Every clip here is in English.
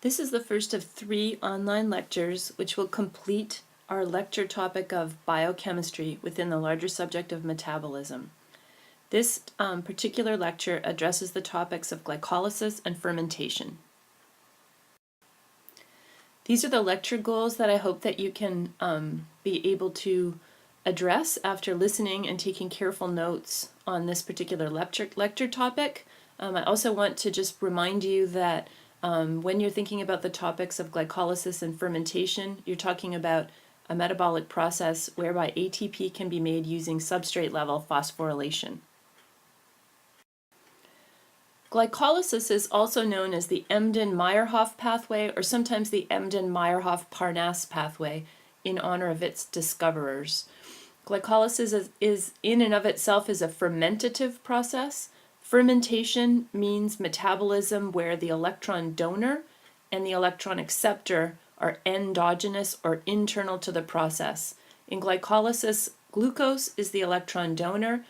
This is the first of 3 online lectures which will complete our lecture topic of biochemistry within the larger subject of metabolism. This particular lecture addresses the topics of glycolysis and fermentation. These are the lecture goals that I hope that you can be able to address after listening and taking careful notes on this particular lecture topic. I also want to just remind you that when you're thinking about the topics of glycolysis and fermentation, you're talking about a metabolic process whereby ATP can be made using substrate level phosphorylation. Glycolysis is also known as the Embden-Meyerhof pathway, or sometimes the Embden-Meyerhof-Parnasse pathway, in honor of its discoverers. Glycolysis is in and of itself is a fermentative process. Fermentation means metabolism where the electron donor and the electron acceptor are endogenous or internal to the process. In glycolysis, glucose is the electron donor,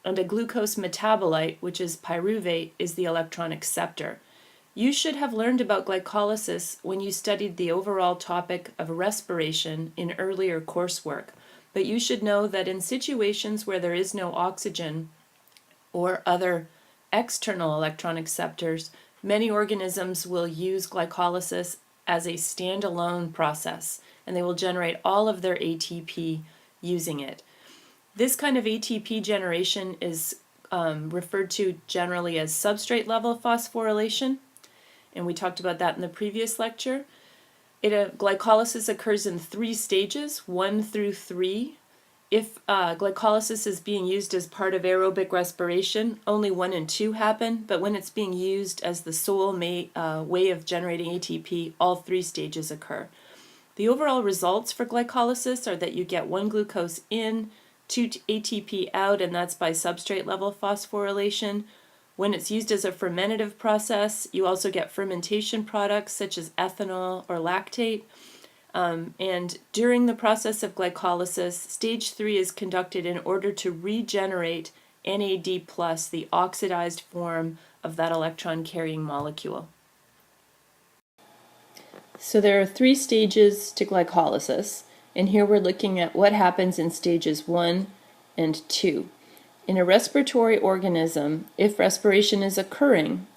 and a glucose metabolite, which is pyruvate, is the electron acceptor. You should have learned about glycolysis when you studied the overall topic of respiration in earlier coursework, but you should know that in situations where there is no oxygen or other external electron acceptors, many organisms will use glycolysis as a standalone process, and they will generate all of their ATP using it. This kind of ATP generation is referred to generally as substrate level phosphorylation, and we talked about that in the previous lecture. Glycolysis occurs in 3 stages, 1 through 3. If glycolysis is being used as part of aerobic respiration, only 1 and 2 happen, but when it's being used as the sole way of generating ATP, all 3 stages occur. The overall results for glycolysis are that you get 1 glucose in, 2 ATP out, and that's by substrate level phosphorylation. When it's used as a fermentative process, you also get fermentation products such as ethanol or lactate. And during the process of glycolysis, stage 3 is conducted in order to regenerate NAD+, the oxidized form of that electron-carrying molecule. So there are 3 stages to glycolysis, and here we're looking at what happens in stages 1 and 2. In a respiratory organism, if respiration is occurring,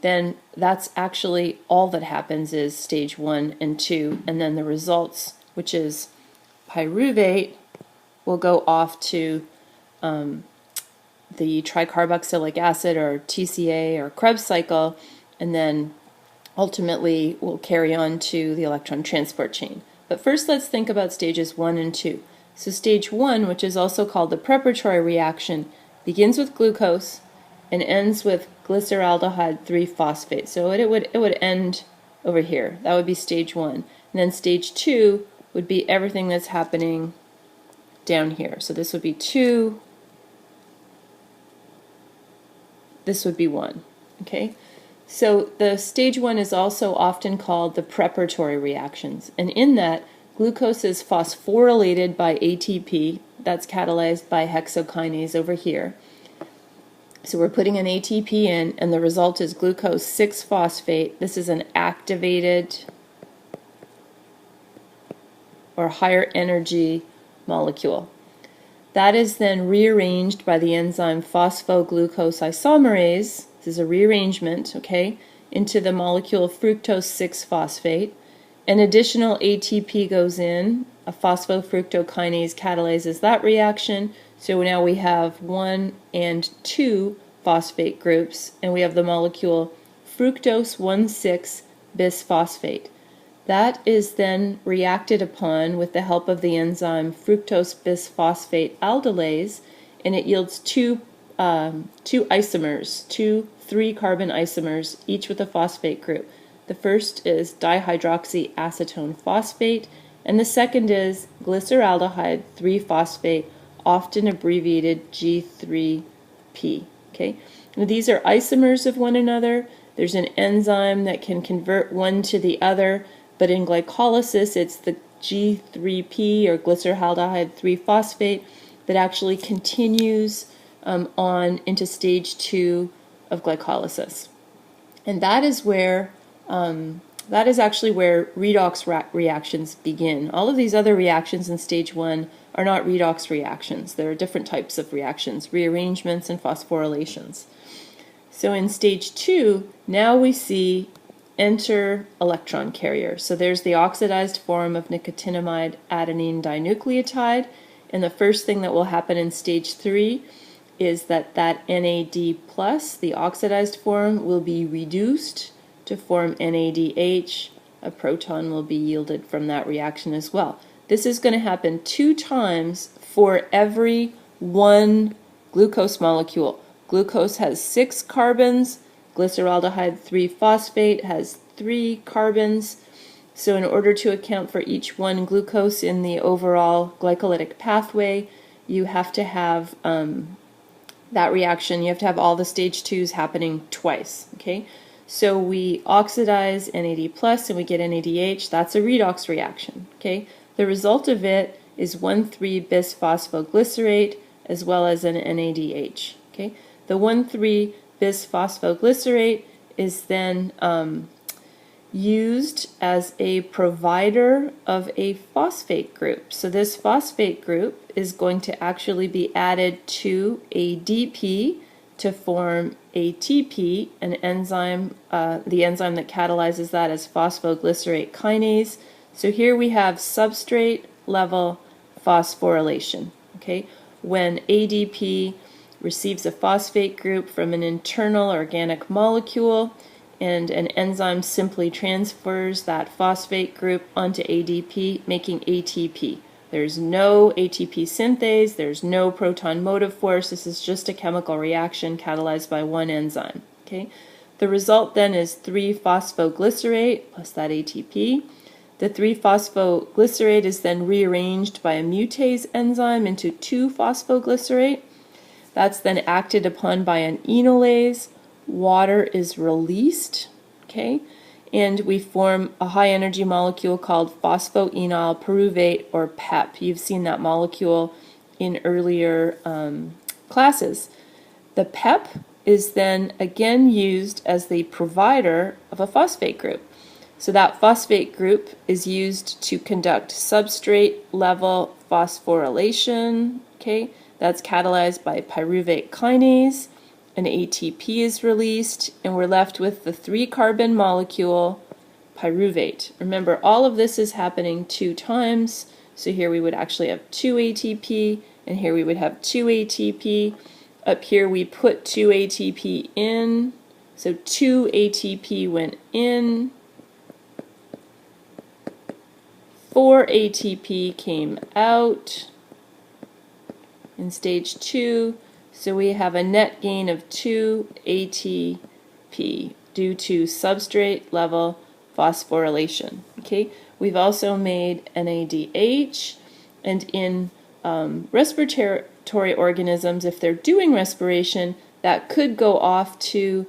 then that's actually all that happens is stage 1 and 2, and then the results, which is pyruvate, will go off to the tricarboxylic acid, or TCA, or Krebs cycle, and then ultimately will carry on to the electron transport chain. But first let's think about stages 1 and 2. So stage 1, which is also called the preparatory reaction, begins with glucose and ends with glyceraldehyde 3-phosphate. So it would end over here. That would be stage 1. And then stage 2 would be everything that's happening down here. So this would be 2. This would be 1. Okay? So the stage 1 is also often called the preparatory reactions. And in that, glucose is phosphorylated by ATP. That's catalyzed by hexokinase over here. So we're putting an ATP in, and the result is glucose 6-phosphate. This is an activated or higher energy molecule. That is then rearranged by the enzyme phosphoglucose isomerase. This is a rearrangement, okay, into the molecule fructose 6-phosphate. An additional ATP goes in. A phosphofructokinase catalyzes that reaction. So now we have 1 and 2 phosphate groups, and we have the molecule fructose 1,6-bisphosphate. That is then reacted upon with the help of the enzyme fructose bisphosphate aldolase, and it yields 2 isomers, 2 3-carbon isomers, each with a phosphate group. The first is dihydroxyacetone phosphate, and the second is glyceraldehyde 3-phosphate, often abbreviated G3P. Okay? Now, these are isomers of one another. There's an enzyme that can convert one to the other, but in glycolysis it's the G3P, or glyceraldehyde 3-phosphate, that actually continues on into stage 2 of glycolysis. And that is where That is actually where redox reactions begin. All of these other reactions in stage 1 are not redox reactions. There are different types of reactions, rearrangements and phosphorylations. So in stage 2, now we see enter electron carrier. So there's the oxidized form of nicotinamide adenine dinucleotide, and the first thing that will happen in stage 3 is that NAD+, the oxidized form, will be reduced to form NADH. A proton will be yielded from that reaction as well. This is going to happen 2 times for every 1 glucose molecule. Glucose has 6 carbons, glyceraldehyde 3-phosphate has 3 carbons. So in order to account for each 1 glucose in the overall glycolytic pathway, you have to have that reaction, you have to have all the stage 2s happening twice, okay? So we oxidize NAD+ and we get NADH. That's a redox reaction, okay? The result of it is 1,3-bisphosphoglycerate as well as an NADH, okay? The 1,3-bisphosphoglycerate is then used as a provider of a phosphate group. So this phosphate group is going to actually be added to ADP to form ATP, an enzyme, the enzyme that catalyzes that is phosphoglycerate kinase. So here we have substrate level phosphorylation. Okay, when ADP receives a phosphate group from an internal organic molecule, and an enzyme simply transfers that phosphate group onto ADP, making ATP. There's no ATP synthase, there's no proton motive force, this is just a chemical reaction catalyzed by one enzyme. Okay? The result then is 3-phosphoglycerate plus that ATP. The 3-phosphoglycerate is then rearranged by a mutase enzyme into 2-phosphoglycerate. That's then acted upon by an enolase. Water is released, okay, and we form a high energy molecule called phosphoenol pyruvate, or PEP. You've seen that molecule in earlier classes. The PEP is then again used as the provider of a phosphate group. So that phosphate group is used to conduct substrate level phosphorylation, okay, that's catalyzed by pyruvate kinase. An ATP is released, and we're left with the 3-carbon molecule pyruvate. Remember, all of this is happening 2 times, so here we would actually have 2 ATP, and here we would have 2 ATP. Up here we put 2 ATP in, so 2 ATP went in, 4 ATP came out in stage 2. So we have a net gain of 2 ATP due to substrate level phosphorylation. Okay, we've also made NADH, and in respiratory organisms, if they're doing respiration, that could go off to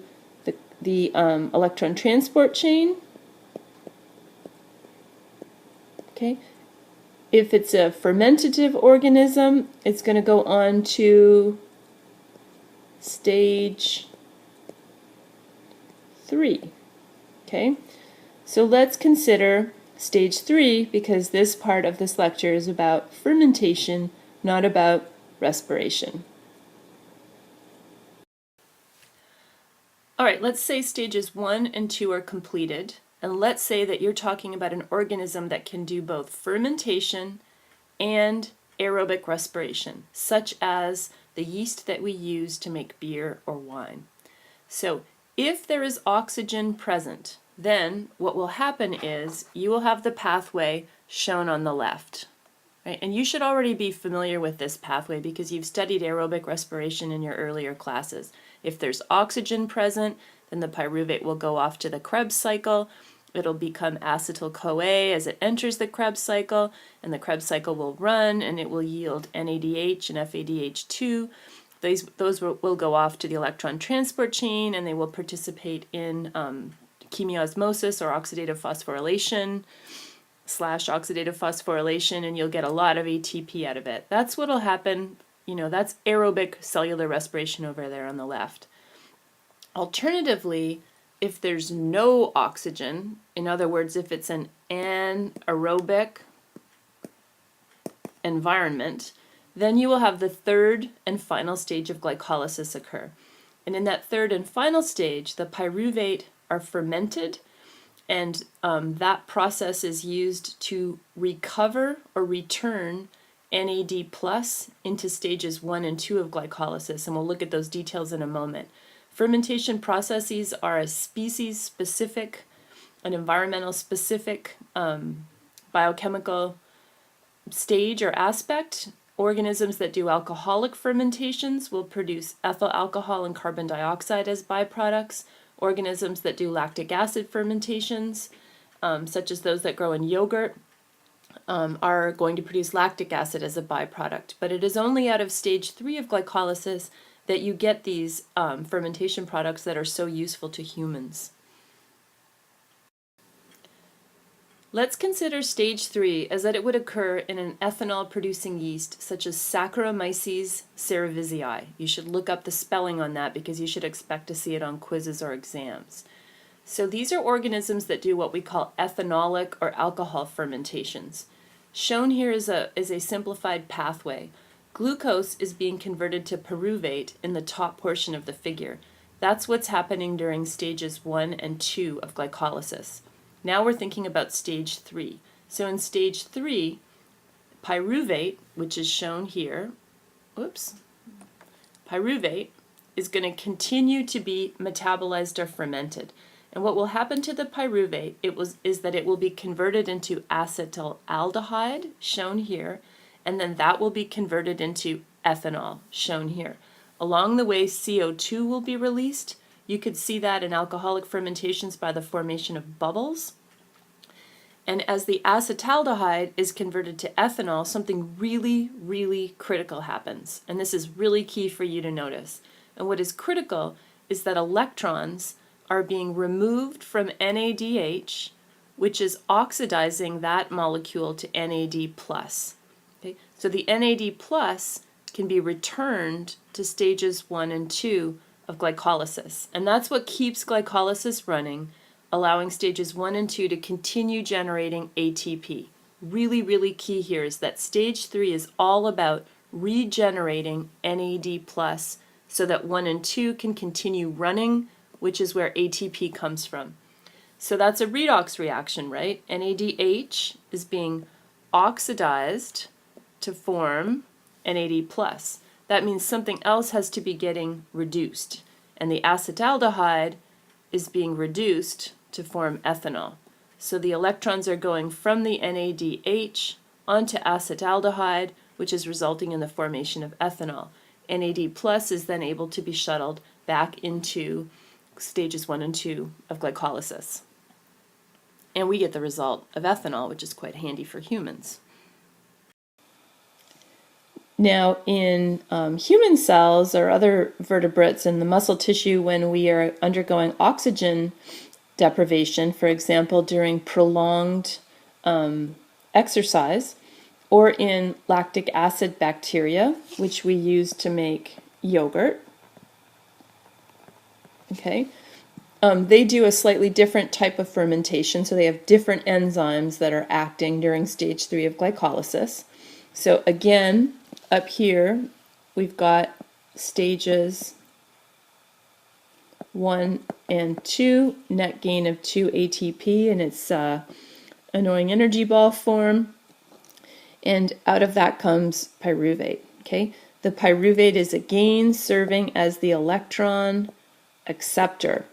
the electron transport chain. Okay. If it's a fermentative organism, it's going to go on to stage 3. Okay, so let's consider stage 3, because this part of this lecture is about fermentation, not about respiration. All right, let's say stages 1 and 2 are completed, and let's say that you're talking about an organism that can do both fermentation and aerobic respiration, such as the yeast that we use to make beer or wine. So if there is oxygen present, then what will happen is you will have the pathway shown on the left. Right? And you should already be familiar with this pathway because you've studied aerobic respiration in your earlier classes. If there's oxygen present, then the pyruvate will go off to the Krebs cycle. It'll become acetyl-CoA as it enters the Krebs cycle, and the Krebs cycle will run, and it will yield NADH and FADH2. Those will go off to the electron transport chain, and they will participate in chemiosmosis or oxidative phosphorylation / oxidative phosphorylation, and you'll get a lot of ATP out of it. That's what will happen. You know, that's aerobic cellular respiration over there on the left. Alternatively, if there's no oxygen, in other words, if it's an anaerobic environment, then you will have the third and final stage of glycolysis occur. And in that third and final stage, the pyruvate are fermented, and that process is used to recover or return NAD plus into stages 1 and 2 of glycolysis, and we'll look at those details in a moment. Fermentation processes are a species-specific, an environmental-specific biochemical stage or aspect. Organisms that do alcoholic fermentations will produce ethyl alcohol and carbon dioxide as byproducts. Organisms that do lactic acid fermentations, such as those that grow in yogurt, are going to produce lactic acid as a byproduct. But it is only out of stage 3 of glycolysis that you get these fermentation products that are so useful to humans. Let's consider stage 3 as that it would occur in an ethanol-producing yeast such as Saccharomyces cerevisiae. You should look up the spelling on that because you should expect to see it on quizzes or exams. So these are organisms that do what we call ethanolic or alcohol fermentations. Shown here is a simplified pathway. Glucose is being converted to pyruvate in the top portion of the figure. That's what's happening during stages 1 and 2 of glycolysis. Now we're thinking about stage 3. So in stage 3, pyruvate, which is shown here, pyruvate is going to continue to be metabolized or fermented. And what will happen to the pyruvate is that it will be converted into acetaldehyde, shown here, and then that will be converted into ethanol, shown here. Along the way, CO2 will be released. You could see that in alcoholic fermentations by the formation of bubbles. And as the acetaldehyde is converted to ethanol, something really, really critical happens. And this is really key for you to notice. And what is critical is that electrons are being removed from NADH, which is oxidizing that molecule to NAD+. Okay? So the NAD+ can be returned to stages 1 and 2 of glycolysis. And that's what keeps glycolysis running, allowing stages 1 and 2 to continue generating ATP. Really, really key here is that stage 3 is all about regenerating NAD+, so that 1 and 2 can continue running, which is where ATP comes from. So that's a redox reaction, right? NADH is being oxidized to form NAD+. That means something else has to be getting reduced. And the acetaldehyde is being reduced to form ethanol. So the electrons are going from the NADH onto acetaldehyde, which is resulting in the formation of ethanol. NAD+ is then able to be shuttled back into stages 1 and 2 of glycolysis. And we get the result of ethanol, which is quite handy for humans. Now, in human cells or other vertebrates in the muscle tissue, when we are undergoing oxygen deprivation, for example, during prolonged exercise, or in lactic acid bacteria, which we use to make yogurt, okay, they do a slightly different type of fermentation, so they have different enzymes that are acting during stage 3 of glycolysis. So again, up here, we've got stages 1 and 2, net gain of 2 ATP in its annoying energy ball form, and out of that comes pyruvate. Okay, the pyruvate is again serving as the electron acceptor.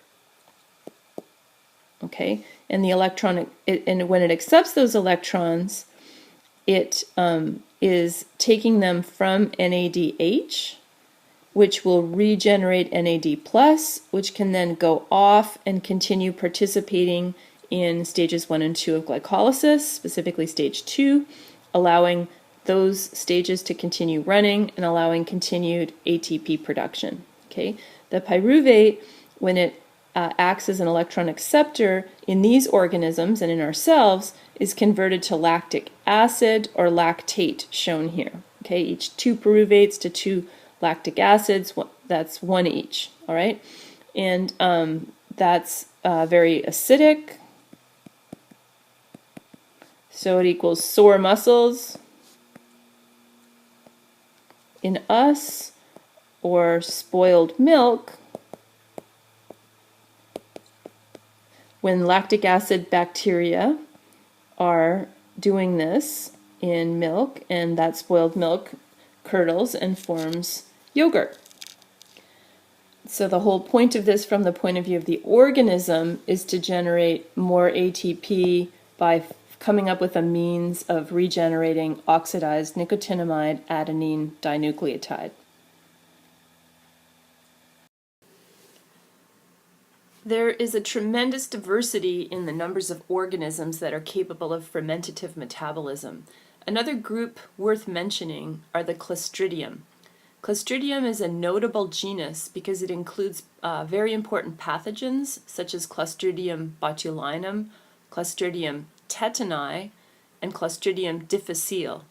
Okay, and the electron, and when it accepts those electrons, it is taking them from NADH, which will regenerate NAD+, which can then go off and continue participating in stages 1 and 2 of glycolysis, specifically stage 2, allowing those stages to continue running and allowing continued ATP production. Okay, the pyruvate, when it acts as an electron acceptor in these organisms and in ourselves, is converted to lactic acid or lactate, shown here. Okay, each 2 pyruvates to 2 lactic acids, that's 1 each. All right, and that's very acidic, so it equals sore muscles. In us, or spoiled milk, when lactic acid bacteria are doing this in milk, and that spoiled milk curdles and forms yogurt. So the whole point of this from the point of view of the organism is to generate more ATP by coming up with a means of regenerating oxidized nicotinamide adenine dinucleotide. There is a tremendous diversity in the numbers of organisms that are capable of fermentative metabolism. Another group worth mentioning are the Clostridium. Clostridium is a notable genus because it includes very important pathogens such as Clostridium botulinum, Clostridium tetani, and Clostridium difficile.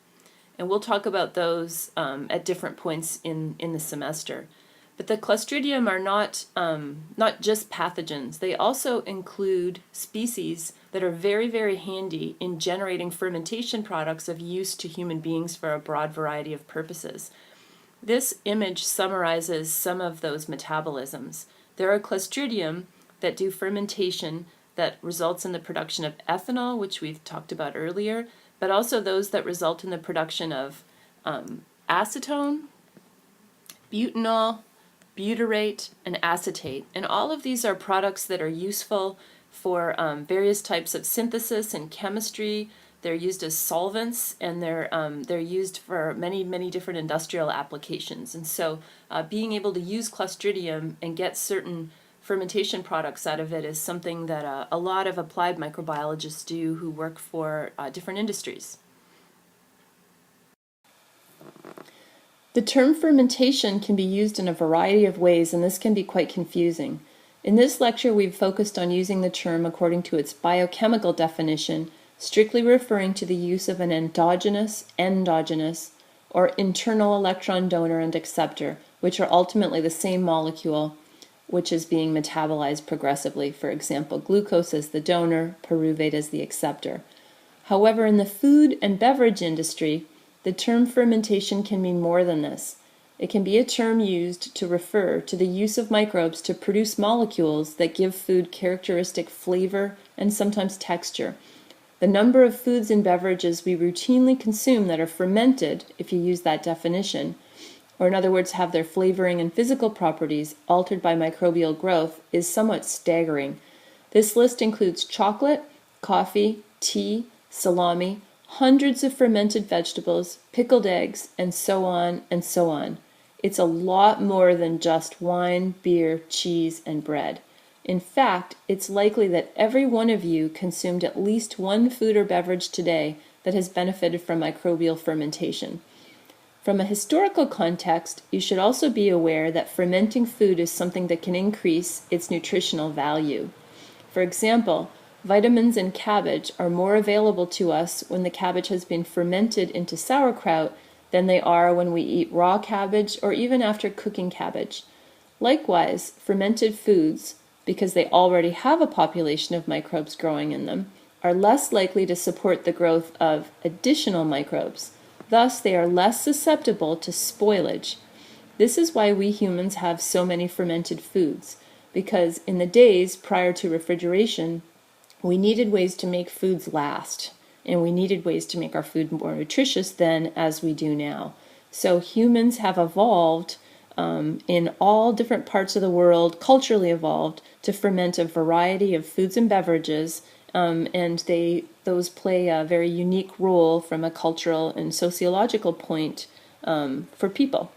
And we'll talk about those at different points in the semester. But the Clostridium are not just pathogens. They also include species that are very, very handy in generating fermentation products of use to human beings for a broad variety of purposes. This image summarizes some of those metabolisms. There are Clostridium that do fermentation that results in the production of ethanol, which we've talked about earlier, but also those that result in the production of acetone, butanol, butyrate, and acetate. And all of these are products that are useful for various types of synthesis and chemistry. They're used as solvents, and they're used for many, many different industrial applications. And so being able to use Clostridium and get certain fermentation products out of it is something that a lot of applied microbiologists do who work for different industries. The term fermentation can be used in a variety of ways, and this can be quite confusing. In this lecture, we've focused on using the term according to its biochemical definition, strictly referring to the use of an endogenous, or internal electron donor and acceptor, which are ultimately the same molecule, which is being metabolized progressively. For example, glucose as the donor, pyruvate as the acceptor. However, in the food and beverage industry, the term fermentation can mean more than this. It can be a term used to refer to the use of microbes to produce molecules that give food characteristic flavor and sometimes texture. The number of foods and beverages we routinely consume that are fermented, if you use that definition, or in other words have their flavoring and physical properties altered by microbial growth, is somewhat staggering. This list includes chocolate, coffee, tea, salami, hundreds of fermented vegetables, pickled eggs, and so on and so on. It's a lot more than just wine, beer, cheese, and bread. In fact, it's likely that every one of you consumed at least one food or beverage today that has benefited from microbial fermentation. From a historical context, you should also be aware that fermenting food is something that can increase its nutritional value. For example, vitamins in cabbage are more available to us when the cabbage has been fermented into sauerkraut than they are when we eat raw cabbage or even after cooking cabbage. Likewise, fermented foods, because they already have a population of microbes growing in them, are less likely to support the growth of additional microbes. Thus, they are less susceptible to spoilage. This is why we humans have so many fermented foods, because in the days prior to refrigeration, we needed ways to make foods last, and we needed ways to make our food more nutritious than as we do now. So humans have evolved in all different parts of the world, culturally evolved, to ferment a variety of foods and beverages, and those play a very unique role from a cultural and sociological point for people.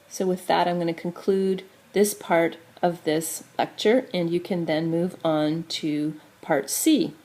So with that, I'm going to conclude this part of this lecture, and you can then move on to Part C.